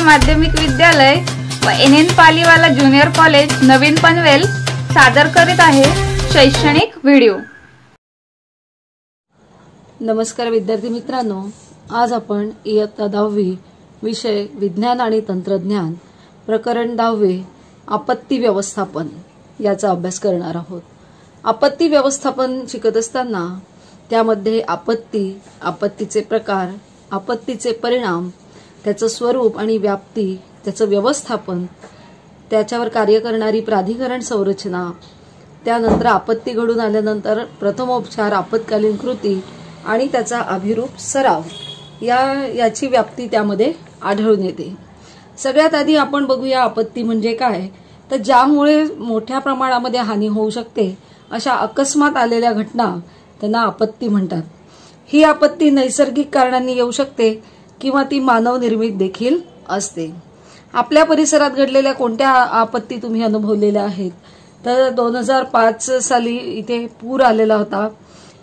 माध्यमिक विद्यालय व NN पालीवाला ज्युनियर कॉलेज नवीन पनवेल सादर करीत आहे शैक्षणिक व्हिडिओ। नमस्कार विद्यार्थी मित्रांनो, आज आपण इयत्ता 10वी विषय विज्ञान आणि तंत्रज्ञान प्रकरण 10वे आपत्ती व्यवस्थापन याचा अभ्यास करणार आहोत। आपत्ती व्यवस्थापन शिकत असताना त्यामध्ये आपत्ती, आपत्तीचे प्रकार, आपत्तीचे परिणाम, त्याचं स्वरूप आणि व्याप्ती, त्याचं व्यवस्थापन, त्याच्यावर कार्य करणारी प्राधिकरण संरचना, त्यानंतर आपत्ती घडून आल्यानंतर प्रथमोपचार, आपत्कालीन कृती आणि त्याचा अभिरूप सराव याची व्याप्ती त्यामध्ये आढळून येते। सगळ्यात आधी आपण बघूया आपत्ती म्हणजे काय, तर ज्यामुळे मोठ्या प्रमाणामध्ये हानी होऊ शकते अशा अकस्मात आलेल्या घटना त्यांना आपत्ती म्हणतात। ही आपत्ती नैसर्गिक कारणांनी येऊ शकते किंवा ती मानव निर्मित देखील असते। आपल्या परिसरात घडलेल्या कोणत्या आपत्ती तुम्ही अनुभवलेल्या आहेत, तर 2005 साली इथे पूर आलेला होता,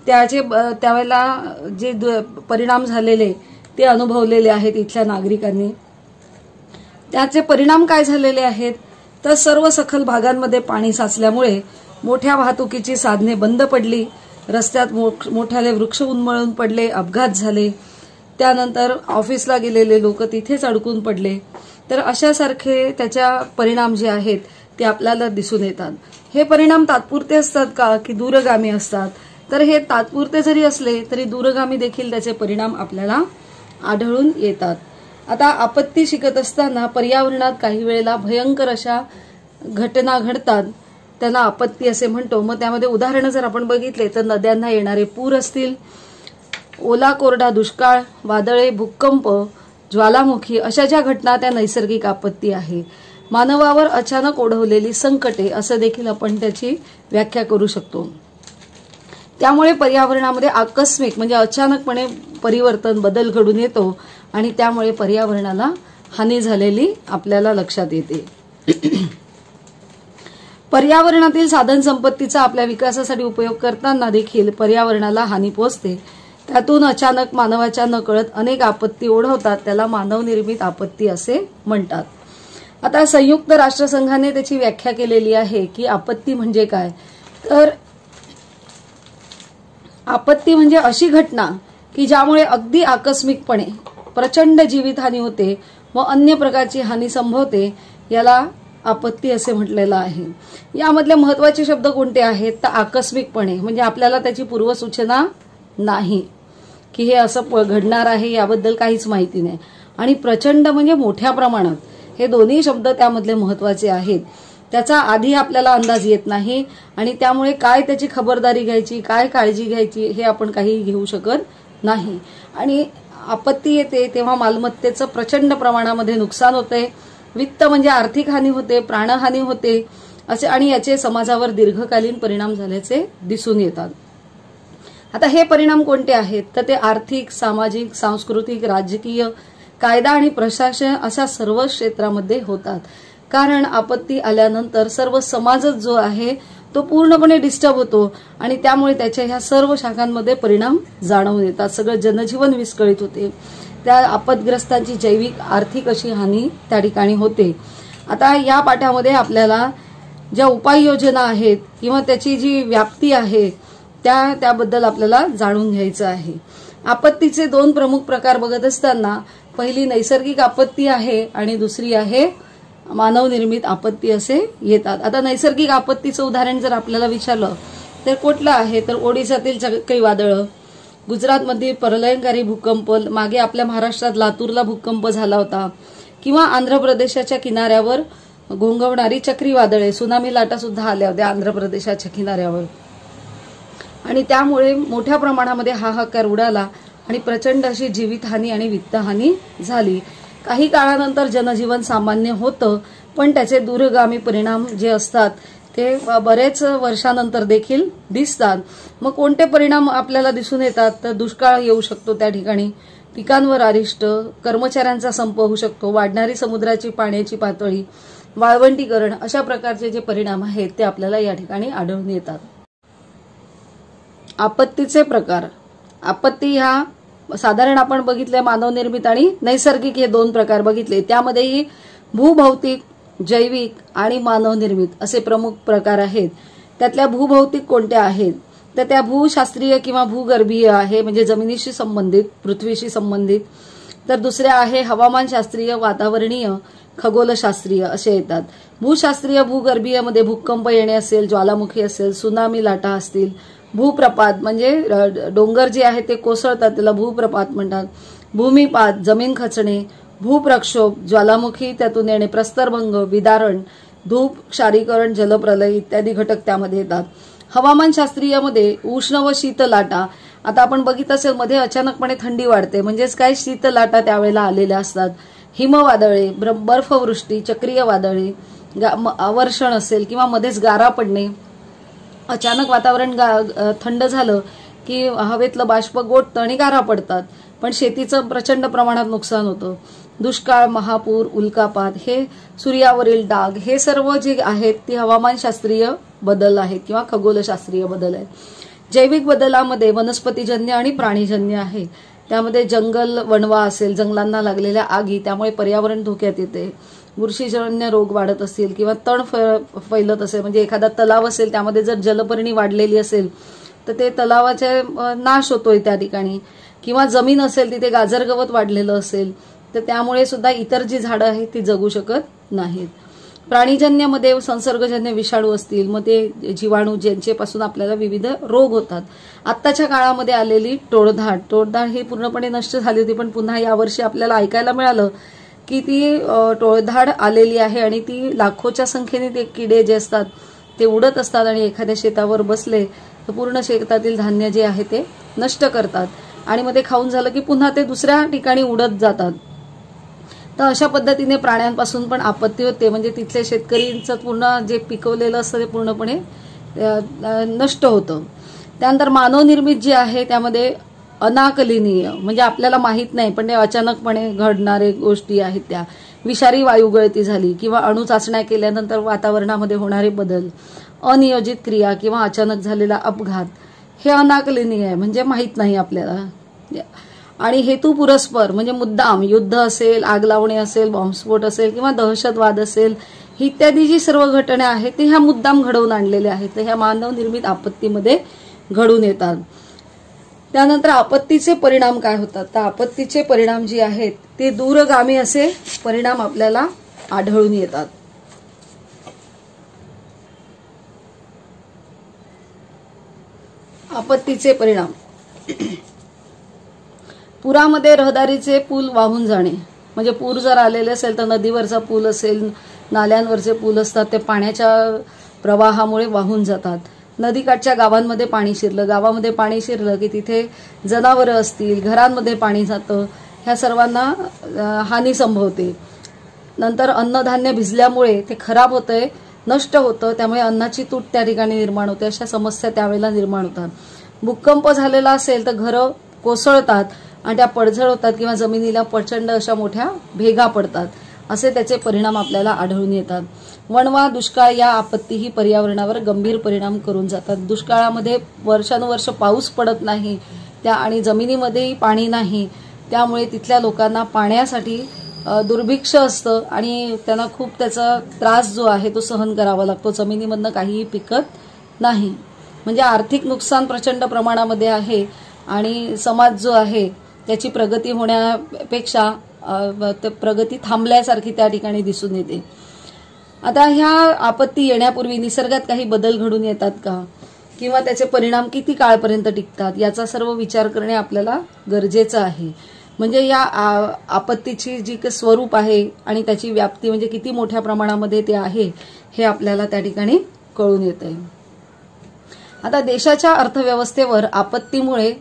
त्यावेळेला जे परिणाम झालेले ते अनुभवलेले आहेत इथल्या नागरिकांनी। त्याचे परिणाम काय झालेले आहेत, तर सर्व सखल भागांमध्ये पाणी साचल्यामुळे मोठ्या वाहतुकीची साधने बंद पडली, रस्त्यात मोठ्याले वृक्ष उन्मळून पडले, अपघात झाले, त्यानंतर ऑफिसला गेलेले लोक तिथेच अडकून पडले। तर अशासारखे त्याच्या परिणाम जे आहेत ते आपल्याला दिसून येतात। हे परिणाम तात्पुरते असतात का की दूरगामी असतात, तर हे तात्पुरते जरी असले तरी दूरगामी देखील त्याचे परिणाम आपल्याला आढळून येतात। आता आपत्ती शिकत असताना पर्यावरणात काही वेळेला भयंकर अशा घटना घडतात, त्यांना आपत्ती असे म्हणतो। मग त्यामध्ये उदाहरणं जर आपण बघितले तर नद्यांना येणारे पूर असतील, ओला कोरडा दुष्काळ, वादळे, भूकंप, ज्वालामुखी अशा ज्या घटना त्या नैसर्गिक आपत्ती आहे। मानवावर अचानक ओढवलेली संकटे असं देखील आपण त्याची व्याख्या करू शकतो। त्यामुळे पर्यावरणामध्ये आकस्मिक म्हणजे अचानकपणे परिवर्तन, बदल घडून येतो आणि त्यामुळे पर्यावरणाला हानी झालेली आपल्याला लक्षात येते। पर्यावरणातील साधन संपत्तीचा आपल्या विकासासाठी उपयोग करताना देखील पर्यावरणाला हानी पोहोचते। त्यातून अचानक मानवाच्या नकळत अनेक आपत्ती ओढवतात, त्याला मानवनिर्मित आपत्ती असे म्हणतात। आता संयुक्त राष्ट्रसंघाने त्याची व्याख्या केलेली आहे की आपत्ती म्हणजे काय, तर आपत्ती म्हणजे अशी घटना की ज्यामुळे अगदी आकस्मिकपणे प्रचंड जीवितहानी होते व अन्य प्रकारची हानी संभवते, याला आपत्ती असे म्हटलेलं आहे। यामधले महत्वाचे शब्द कोणते आहेत, तर आकस्मिकपणे म्हणजे आपल्याला त्याची पूर्वसूचना नाही की हे असं घडणार आहे, याबद्दल काहीच माहिती नाही, आणि प्रचंड म्हणजे मोठ्या प्रमाणात, हे दोन्ही शब्द त्यामधले महत्वाचे आहेत। त्याचा आधी आपल्याला अंदाज येत नाही आणि त्यामुळे काय त्याची खबरदारी घ्यायची, काय काळजी घ्यायची हे आपण काही घेऊ शकत नाही। आणि आपत्ती येते तेव्हा मालमत्तेचं प्रचंड प्रमाणामध्ये नुकसान होते, वित्त म्हणजे आर्थिक हानी होते, प्राणहानी होते असे, आणि याचे समाजावर दीर्घकालीन परिणाम झाल्याचे दिसून येतात। आता हे परिणाम कोणते आहेत, तर ते आर्थिक, सामाजिक, सांस्कृतिक, राजकीय, कायदा आणि प्रशासन अशा सर्व क्षेत्रामध्ये होतात। कारण आपत्ती आल्यानंतर सर्व समाजच जो आहे तो पूर्णपणे डिस्टर्ब होतो आणि त्यामुळे त्याच्या ह्या सर्व शाखांमध्ये परिणाम जाणवून येतात। सगळं जनजीवन विस्कळीत होते, त्या आपदग्रस्तांची जैविक, आर्थिक अशी हानी त्या ठिकाणी होते। आता या पाठामध्ये आपल्याला ज्या उपाययोजना आहेत किंवा त्याची जी व्याप्ती आहे त्याबद्दल आपल्याला जाणून घ्यायचं आहे। आपत्तीचे दोन प्रमुख प्रकार बघत असताना पहिली नैसर्गिक आपत्ती आहे आणि दुसरी आहे मानवनिर्मित आपत्ती असे येतात। आता नैसर्गिक आपत्तीचं उदाहरण जर आपल्याला विचारलं तर कुठलं आहे, तर ओडिशातील चक्रीवादळं, गुजरातमधील प्रलयंकारी भूकंप, मागे आपल्या महाराष्ट्रात लातूरला भूकंप झाला होता, किंवा आंध्र प्रदेशाच्या किनाऱ्यावर घोंघवणारी चक्रीवादळे, सुनामी लाटा सुद्धा आल्या होत्या आंध्र प्रदेशाच्या किनाऱ्यावर, आणि त्यामुळे मोठ्या प्रमाणामध्ये हाहाकार उडाला आणि प्रचंड अशी जीवितहानी आणि वित्तहानी झाली। काही काळानंतर जनजीवन सामान्य होतं, पण त्याचे दूरगामी परिणाम जे असतात ते बरेच वर्षानंतर देखील दिसतात। मग कोणते परिणाम आपल्याला दिसून येतात, तर दुष्काळ येऊ शकतो त्या ठिकाणी, पिकांवर अरिष्ट, कर्मचाऱ्यांचा संप होऊ शकतो, वाढणारी समुद्राची पाण्याची पातळी, वाळवंटीकरण अशा प्रकारचे जे परिणाम आहेत ते आपल्याला या ठिकाणी आढळून येतात। आपत्तीचे प्रकार, आपत्ती ह्या साधारण आपण बघितले मानवनिर्मित आणि नैसर्गिक हे दोन प्रकार बघितले, त्यामध्येही भूभौतिक, जैविक आणि मानवनिर्मित असे प्रमुख प्रकार आहेत. त्यातल्या भूभौतिक कोणत्या आहेत तर त्या भूशास्त्रीय किंवा भूगर्भीय आहे, म्हणजे जमिनीशी संबंधित, पृथ्वीशी संबंधित. तर दुसऱ्या आहे हवामानशास्त्रीय, वातावरणीय, खगोलशास्त्रीय असे येतात. भूशास्त्रीय भूगर्भीय मध्ये भूकंप येणे असेल, ज्वालामुखी असेल, सुनामी लाटा असतील, भूप्रपात म्हणजे डोंगर जे आहे ते कोसळतात त्याला भूप्रपात म्हणतात, भूमिपात जमीन खचणे, भूप्रक्षोभ ज्वालामुखी त्यातून येणे, प्रस्तरभंग, विदारण, धूप, क्षारीकरण, जलप्रलय इत्यादी घटक त्यामध्ये येतात. हवामानशास्त्रीयमध्ये उष्ण व शीत लाटा. आता आपण बघितलं असेल मध्ये अचानकपणे थंडी वाढते, म्हणजेच काय शीत लाटा त्यावेळेला आलेल्या असतात. हिमवादळे, बर्फवृष्टी, चक्रीय वादळे, अवर्षण असेल किंवा मध्येच गारा पडणे, अचानक वातावरण थंड झालं की हवेतलं बाष्प गोठतं आणि गारा पडतात, पण शेतीचं प्रचंड प्रमाणात नुकसान होतं. दुष्काळ, महापूर, उल्कापात, हे सूर्यावरील डाग, हे सर्व जे आहेत ते हवामानशास्त्रीय बदल आहेत किंवा खगोलशास्त्रीय बदल आहेत. जैविक बदलामध्ये वनस्पतीजन्य आणि प्राणीजन्य आहे. त्यामध्ये जंगल वणवा असेल, जंगलांना लागलेल्या आगी त्यामुळे पर्यावरण धोक्यात येते. बुरशीजन्य रोग वाढत असतील किंवा तण फैलत असेल, म्हणजे एखादा तलाव असेल त्यामध्ये जर जलपर्णी वाढलेली असेल तर ते तलावाचे नाश होतोय त्या ठिकाणी, किंवा जमीन असेल तिथे गाजरगवत वाढलेलं असेल तर त्यामुळे सुद्धा इतर जी झाडं आहेत ती जगू शकत नाहीत. प्राणीजन्यमध्ये संसर्गजन्य विषाणू असतील, मग ते जीवाणू ज्यांच्यापासून आपल्याला विविध रोग होतात. आत्ताच्या काळामध्ये आलेली टोळधाड ही पूर्णपणे नष्ट झाली होती, पण पुन्हा यावर्षी आपल्याला ऐकायला मिळालं की ती टोळधाड आलेली आहे आणि ती लाखोच्या संख्येने ते किडे जे असतात ते उडत असतात आणि एखाद्या शेतावर बसले तर पूर्ण शेतातील धान्य जे आहे ते नष्ट करतात आणि मग ते खाऊन झालं की पुन्हा ते दुसऱ्या ठिकाणी उडत जातात. तर अशा पद्धतीने प्राण्यांपासून पण आपत्ती होते, म्हणजे तिथले शेतकरींचं पूर्ण जे पिकवलेलं असतं ते पूर्णपणे नष्ट होतं. त्यानंतर मानवनिर्मित जे आहे त्यामध्ये अनाकलनीय, म्हणजे आपल्याला माहीत नाही पण ते अचानकपणे घडणारे गोष्टी आहेत त्या. विषारी वायू गळती झाली किंवा अणु चाचण्या केल्यानंतर वातावरणामध्ये होणारे बदल, अनियोजित क्रिया किंवा अचानक झालेला अपघात, हे अनाकलनीय आहे, म्हणजे माहीत नाही आपल्याला. आणि हेतू पुरस्पर म्हणजे मुद्दाम युद्ध असेल, आग लावणे असेल, बॉम्बस्फोट असेल किंवा दहशतवाद असेल, इत्यादी जी सर्व घटना आहेत ते ह्या मुद्दाम घडवून आणलेल्या आहेत, तर ह्या मानवनिर्मित आपत्तीमध्ये घडून येतात. त्यानंतर आपत्तीचे परिणाम काय होतात, तर आपत्तीचे परिणाम जे आहेत ते दूरगामी असे परिणाम आपल्याला आढळून येतात. आपत्तीचे परिणाम, पुरामध्ये रहदारीचे पूल वाहून जाणे, म्हणजे पूर जर आलेले असेल तर नदीवरचा पूल असेल, नाल्यांवरचे पूल असतात ते पाण्याच्या प्रवाहामुळे वाहून जातात. नदीकाठच्या गावांमध्ये पाणी शिरलं, गावामध्ये पाणी शिरलं की तिथे जनावरं असतील, घरांमध्ये पाणी जातं, ह्या सर्वांना हानी संभवते. नंतर अन्नधान्य भिजल्यामुळे ते खराब होतंय, नष्ट होतं, त्यामुळे अन्नाची तूट त्या ठिकाणी निर्माण होते, अशा समस्या त्यावेळेला निर्माण होतात. भूकंप झालेला असेल तर घरं कोसळतात आणि त्या पडझड होतात किंवा जमिनीला प्रचंड अशा मोठ्या भेगा पडतात, असे त्याचे परिणाम आपल्याला आढळून येतात. वणवा, दुष्काळ या आपत्तीही पर्यावरणावर गंभीर परिणाम करून जातात. दुष्काळामध्ये वर्षानुवर्ष पाऊस पडत नाही त्या आणि जमिनीमध्येही पाणी नाही, त्यामुळे तिथल्या लोकांना पाण्यासाठी दुर्भिक्ष असतं आणि त्यांना खूप त्याचा त्रास जो आहे तो सहन करावा लागतो. जमिनीमधनं काहीही पिकत नाही, म्हणजे आर्थिक नुकसान प्रचंड प्रमाणामध्ये आहे आणि समाज जो आहे त्याची प्रगती होण्यापेक्षा प्रगती थांबल्यासारखी त्या ठिकाणी दिसून येते. आता ह्या आपत्ती येण्यापूर्वी निसर्गात काही बदल घडून येतात का, किंवा त्याचे परिणाम किती काळपर्यंत टिकतात, याचा सर्व विचार करणे आपल्याला गरजेचं आहे. म्हणजे या आपत्तीची जी स्वरूप आहे आणि त्याची व्याप्ती म्हणजे किती मोठ्या प्रमाणामध्ये ते आहे हे आपल्याला त्या ठिकाणी कळून येतंय. आता देशाच्या अर्थव्यवस्थेवर आपत्तीमुळे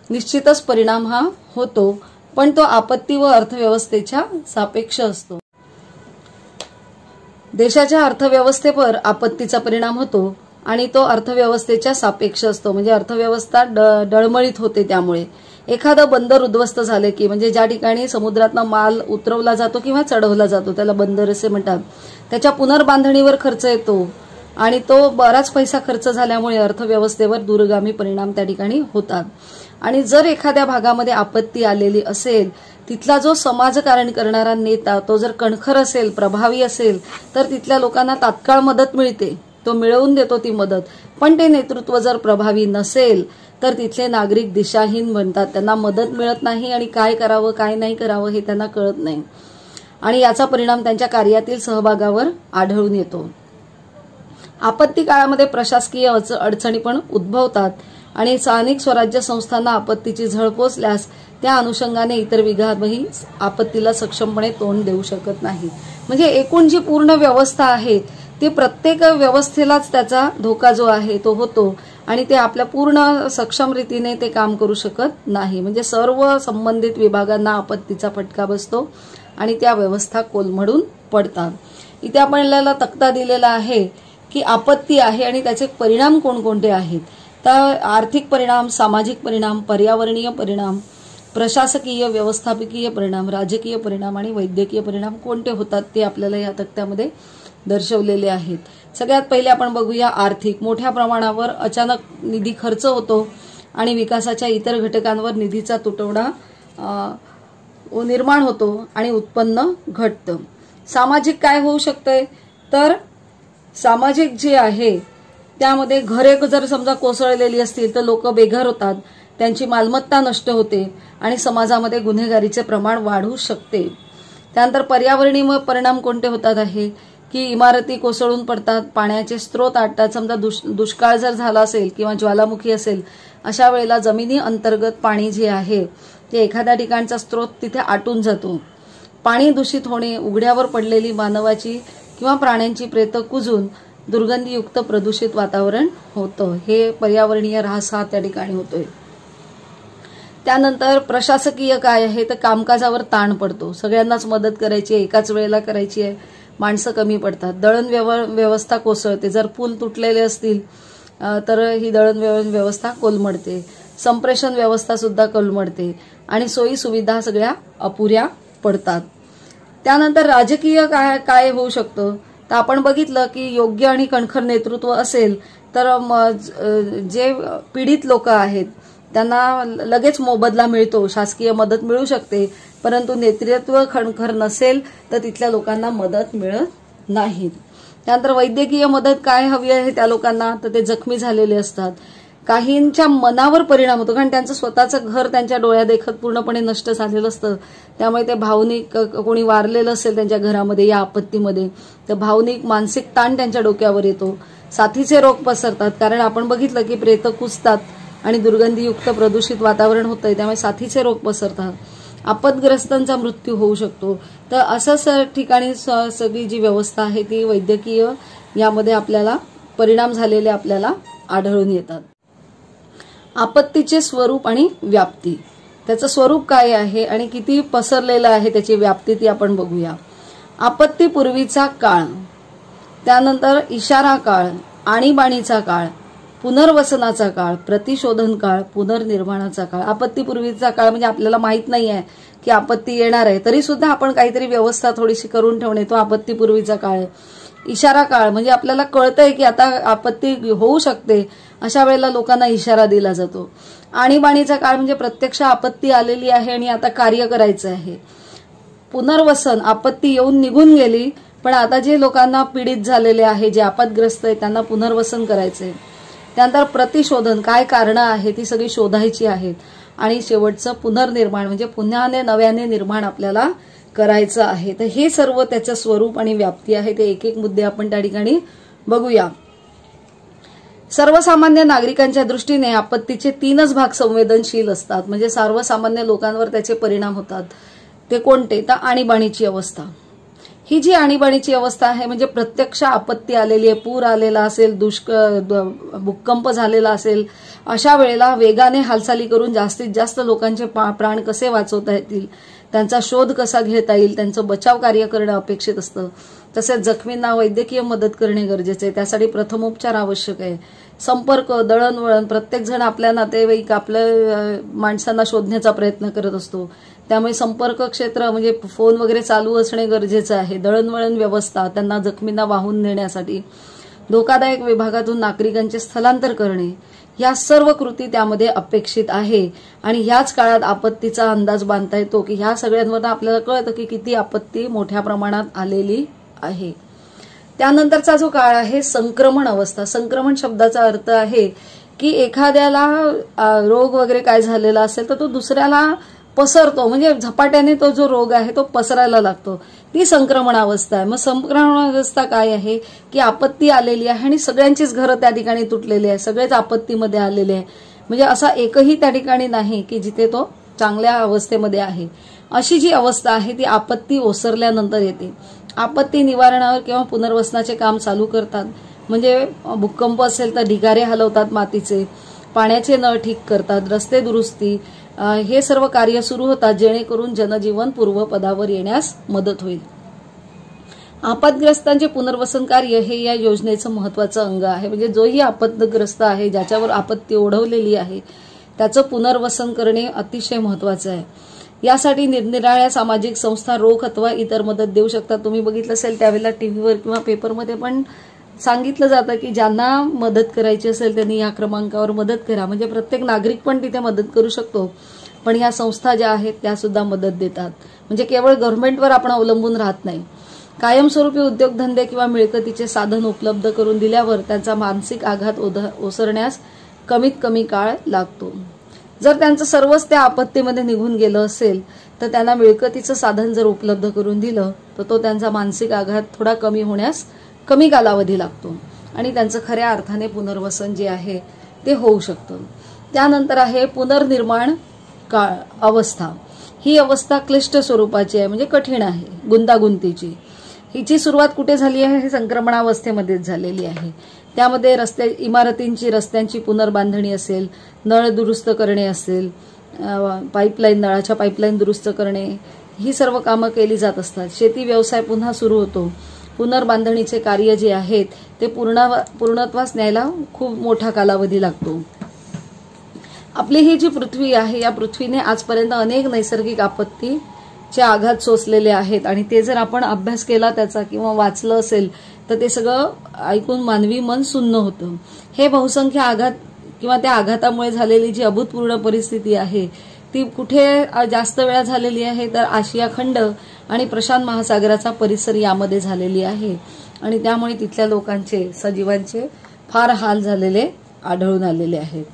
निश्चितच परिणाम हा होतो, पण तो आपत्ती व अर्थव्यवस्थेच्या सापेक्ष असतो. देशाच्या अर्थव्यवस्थेवर आपत्तीचा परिणाम होतो आणि तो अर्थव्यवस्थेच्या सापेक्ष असतो, म्हणजे अर्थव्यवस्था डळमळीत होते. त्यामुळे एखादं बंदर उद्ध्वस्त झाले की, म्हणजे ज्या ठिकाणी समुद्रातनं माल उतरवला जातो किंवा चढवला जातो त्याला बंदर असे म्हणतात, त्याच्या पुनर्बांधणीवर खर्च येतो आणि तो बराच पैसा खर्च झाल्यामुळे अर्थव्यवस्थेवर दूरगामी परिणाम त्या ठिकाणी होतात. आणि जर एखाद्या भागामध्ये आपत्ती आलेली असेल, तिथला जो समाजकारण करणारा नेता तो जर कणखर असेल, प्रभावी असेल, तर तिथल्या लोकांना तात्काळ मदत मिळते, तो मिळवून देतो ती मदत. पण ते नेतृत्व जर प्रभावी नसेल तर तिथले नागरिक दिशाहीन बनतात, त्यांना मदत मिळत नाही आणि काय करावं काय नाही करावं हे त्यांना कळत नाही आणि याचा परिणाम त्यांच्या कार्यातील सहभागावर आढळून येतो. आपत्ती काळामध्ये प्रशासकीय अडचणी पण उद्भवतात आणि स्थानिक स्वराज्य संस्थांना आपत्तीची झळ पोचल्यास त्या अनुषंगाने इतर विभागही आपत्तीला सक्षमपणे तोंड देऊ शकत नाही. म्हणजे एकूण जी पूर्ण व्यवस्था आहे ती प्रत्येक व्यवस्थेलाच त्याचा धोका जो आहे तो होतो आणि ते आपल्या पूर्ण सक्षम रीतीने ते काम करू शकत नाही. म्हणजे सर्व संबंधित विभागांना आपत्तीचा फटका बसतो आणि त्या व्यवस्था कोलमडून पडतात. इथे आपल्याला तक्ता दिलेला आहे की आपत्ती आहे आणि त्याचे परिणाम कोणकोणते आहेत. तर आर्थिक परिणाम, सामाजिक परिणाम, पर्यावरणीय परिणाम, प्रशासकीय व्यवस्थापकीय परिणाम, राजकीय परिणाम आणि वैद्यकीय परिणाम कोणते होतात ते आपल्याला या तक्त्यामध्ये दर्शवलेले आहेत. सगळ्यात पहिले आपण बघूया आर्थिक. मोठ्या प्रमाणावर अचानक निधी खर्च होतो आणि विकासाच्या इतर घटकांवर निधीचा तुटवडा निर्माण होतो आणि उत्पन्न घटतं. सामाजिक काय होऊ शकतंय तर सामाजिक जे आहे त्यामध्ये घरे जर समजा कोसळलेली असतील तर लोक बेघर होतात, त्यांची मालमत्ता नष्ट होते आणि समाजामध्ये गुन्हेगारीचे प्रमाण वाढू शकते. त्यानंतर पर्यावरणीय परिणाम कोणते होतात आहे की इमारती कोसळून पडतात, पाण्याचे स्रोत आटतात. समजा दुष्काळ जर झाला असेल किंवा ज्वालामुखी असेल अशा वेळेला जमिनी अंतर्गत पाणी जे आहे ते एखाद्या ठिकाणचा स्रोत तिथे आटून जातो. पाणी दूषित होणे, उघड्यावर पडलेली मानवाची किंवा प्राण्यांची प्रेतं कुजून दुर्गंधीयुक्त प्रदूषित वातावरण होतं. हे पर्यावरणीय ऱ्हास हा त्या ठिकाणी होतोय. त्यानंतर प्रशासकीय काय आहे तर कामकाजावर ताण पडतो. सगळ्यांनाच मदत करायची आहे, एकाच वेळेला करायची आहे, माणसं कमी पडतात. दळण व्यवस्था कोसळते. जर पूल तुटलेले असतील तर ही दळण व्यवस्था कोलमडते. संप्रेषण व्यवस्था सुद्धा कोलमडते आणि सोयी सुविधा सगळ्या अपुऱ्या पडतात. त्यानंतर राजकीय काय होऊ शकतं तर आपण बघितलं की योग्य आणि कणखर नेतृत्व असेल तर जे पीडित लोक आहेत त्यांना लगेच मोबदला मिळतो, शासकीय मदत मिळू शकते. परंतु नेतृत्व खणखर नसेल तर तिथल्या लोकांना मदत मिळत नाही. त्यानंतर वैद्यकीय मदत काय हवी आहे त्या लोकांना तर ते जखमी झालेले असतात. काहींच्या मनावर परिणाम होतो कारण त्यांचं स्वतःचं घर त्यांच्या डोळ्यादेखत पूर्णपणे नष्ट झालेलं असतं. त्यामुळे ते भावनिक, कोणी वारलेलं असेल त्यांच्या घरामध्ये या आपत्तीमध्ये तर भावनिक मानसिक ताण त्यांच्या डोक्यावर येतो. साथीचे रोग पसरतात कारण आपण बघितलं की प्रेतं कुजतात आणि दुर्गंधीयुक्त प्रदूषित वातावरण होतंय, त्यामुळे साथीचे रोग पसरतात. आपदग्रस्तांचा मृत्यू होऊ शकतो. तर असं ठिकाणी सगळी जी व्यवस्था आहे ती वैद्यकीय यामध्ये आपल्याला परिणाम झालेले आपल्याला आढळून येतात. आपत्तीचे स्वरूप आणि व्याप्ती. त्याचं स्वरूप काय आहे आणि किती पसरलेलं आहे त्याची व्याप्ती ती आपण बघूया. आपत्तीपूर्वीचा काळ, त्यानंतर इशारा काळ, आणीबाणीचा काळ, पुनर्वसनाचा काळ, प्रतिशोधन काळ, पुनर्निर्माणाचा काळ. आपत्तीपूर्वीचा काळ म्हणजे आपल्याला माहित नाही आहे की आपत्ती येणार आहे तरी सुद्धा आपण काहीतरी व्यवस्था थोडीशी करून ठेवणे, तो आपत्तीपूर्वीचा काळ आहे. इशारा काळ म्हणजे आपल्याला कळतंय की आता आपत्ती होऊ शकते, अशा वेळेला लोकांना इशारा दिला जातो. आणीबाणीचा काळ म्हणजे प्रत्यक्ष आपत्ती आलेली आहे आणि आता कार्य करायचं आहे. पुनर्वसन, आपत्ती येऊन निघून गेली पण आता जे लोकांना पीडित झालेले आहे, जे आपदग्रस्त आहे त्यांना पुनर्वसन करायचंय. त्यानंतर प्रतिशोधन, काय कारणं आहे ती सगळी शोधायची आहेत. आणि शेवटचं पुनर्निर्माण म्हणजे पुन्हा नव्याने निर्माण आपल्याला करायचं आहे. तर हे सर्व त्याचं स्वरूप आणि व्याप्ती आहे. ते एक एक मुद्दे आपण त्या ठिकाणी बघूया. सर्वसामान्य नागरिकांच्या दृष्टीने आपत्तीचे 3च भाग संवेदनशील असतात, म्हणजे सर्वसामान्य लोकांवर त्याचे परिणाम होतात. ते कोणते तर आणीबाणीची अवस्था. ही जी आणीबाणीची अवस्था आहे म्हणजे प्रत्यक्ष आपत्ती आलेली आहे, पूर आलेला असेल, भूकंप झालेला असेल, अशा वेळेला वेगाने हालचाली करून जास्तीत जास्त लोकांचे प्राण कसे वाचवता येतील, त्यांचा शोध कसा घेता येईल, त्यांचं बचाव कार्य करणं अपेक्षित असतं. तसेच जखमींना वैद्यकीय मदत करणे गरजेचे आहे. त्यासाठी प्रथमोपचार आवश्यक आहे. संपर्क, दळणवळण, प्रत्येक जण आपल्या नातेवाईक, आपल्या माणसांना शोधण्याचा प्रयत्न करत असतो. त्यामुळे संपर्क क्षेत्र म्हणजे फोन वगैरे चालू असणे गरजेचं आहे. दळणवळण व्यवस्था, त्यांना जखमींना वाहून नेण्यासाठी धोकादायक विभागातून नागरिकांचे स्थलांतर करणे, या सर्व कृती त्यामध्ये अपेक्षित आहे. आणि ह्याच काळात आपत्तीचा अंदाज बांधता येतो की ह्या सगळ्यांवर आपल्याला कळतं की किती आपत्ती मोठ्या प्रमाणात आलेली आहे. त्यानंतरचा जो काळ आहे संक्रमण अवस्था. संक्रमण शब्दाचा अर्थ आहे की एखाद्याला रोग वगैरे काय झालेला असेल तर तो दुसऱ्याला पसरतो, म्हणजे झपाट्याने तो जो रोग आहे तो पसरायला लागतो, ती संक्रमण अवस्था आहे. मग संक्रमण अवस्था काय आहे की आपत्ती आलेली आहे आणि सगळ्यांचीच घरं त्या ठिकाणी तुटलेली आहे, सगळेच आपत्तीमध्ये आलेले आहे. म्हणजे असा एकही त्या ठिकाणी नाही की जिथे तो चांगल्या अवस्थेमध्ये आहे. अशी जी अवस्था आहे ती आपत्ती ओसरल्यानंतर येते. आपत्ती निवारणावर किंवा पुनर्वसनाचे काम चालू करतात. म्हणजे भूकंप असेल तर ढिगारे हलवतात मातीचे, पाण्याचे नळ ठीक करतात, रस्ते दुरुस्ती, हे सर्व कार्य सुरू होतात जेणेकरून जनजीवन पूर्वपदावर येण्यास मदत होईल. आपत्ग्रस्तांचे पुनर्वसन कार्य हे या योजनेचं महत्वाचं अंग आहे. म्हणजे जोही आपत्ग्रस्त आहे, ज्याच्यावर आपत्ती ओढवलेली आहे, त्याचं पुनर्वसन करणे अतिशय महत्वाचं आहे. यासाठी निरनिराळ्या सामाजिक संस्था रोख अथवा इतर मदत देऊ शकतात. तुम्ही बघितलं असेल त्यावेळेला टीव्हीवर किंवा पेपरमध्ये पण सांगितलं जातं की ज्यांना मदत करायची असेल त्यांनी या क्रमांकावर मदत करा. म्हणजे प्रत्येक नागरिक पण तिथे मदत करू शकतो, पण ह्या संस्था ज्या आहेत त्या सुद्धा मदत देतात. म्हणजे केवळ गव्हर्नमेंटवर आपण अवलंबून राहत नाही. कायमस्वरूपी उद्योगधंदे किंवा मिळकतीचे साधन उपलब्ध करून दिल्यावर त्यांचा मानसिक आघात ओसरण्यास कमीत कमी काळ लागतो. जर त्यांचं सर्वच त्या आपत्तीमध्ये निघून गेलं असेल तर त्यांना मिळकतीचं साधन जर उपलब्ध करून दिलं तर तो त्यांचा मानसिक आघात थोडा कमी होण्यास कमी कालावधी लागतो आणि त्यांचं खऱ्या अर्थाने पुनर्वसन जे आहे ते होऊ शकतं. त्यानंतर आहे पुनर्निर्माण काळ अवस्था. ही अवस्था क्लिष्ट स्वरूपाची आहे, म्हणजे कठीण आहे, गुंतागुंतीची. हिची सुरुवात कुठे झाली आहे? हे संक्रमणावस्थेमध्येच झालेली आहे. त्यामध्ये इमारतींची रस्त्यांची पुनर्बांधणी असेल, नळ दुरुस्त करणे असेल, पाईपलाईन, नळाच्या पाईपलाईन दुरुस्त करणे, ही सर्व कामं केली जात असतात. शेती व्यवसाय पुन्हा सुरू होतो. पुनर्बांधणीचे कार्य जे आहेत ते पूर्णत्वास न्यायला खूप मोठा कालावधी लागतो. आपली ही जी पृथ्वी आहे या पृथ्वीने आजपर्यंत अनेक नैसर्गिक आपत्तीचे आघात सोसलेले आहेत आणि ते जर आपण अभ्यास केला त्याचा किंवा वाचलं असेल तर ते सगळं ऐकून मानवी मन सुन्न होतं. हे बहुसंख्य आघात किंवा त्या आघातामुळे झालेली जी अभूतपूर्व परिस्थिती आहे ती कुठे जास्त वेळा झालेली आहे तर आशिया खंड आणि प्रशांत महासागराचा परिसर यामध्ये झालेली आहे आणि त्यामुळे तिथल्या लोकांचे, सजीवांचे फार हाल झालेले आढळून आलेले आहेत.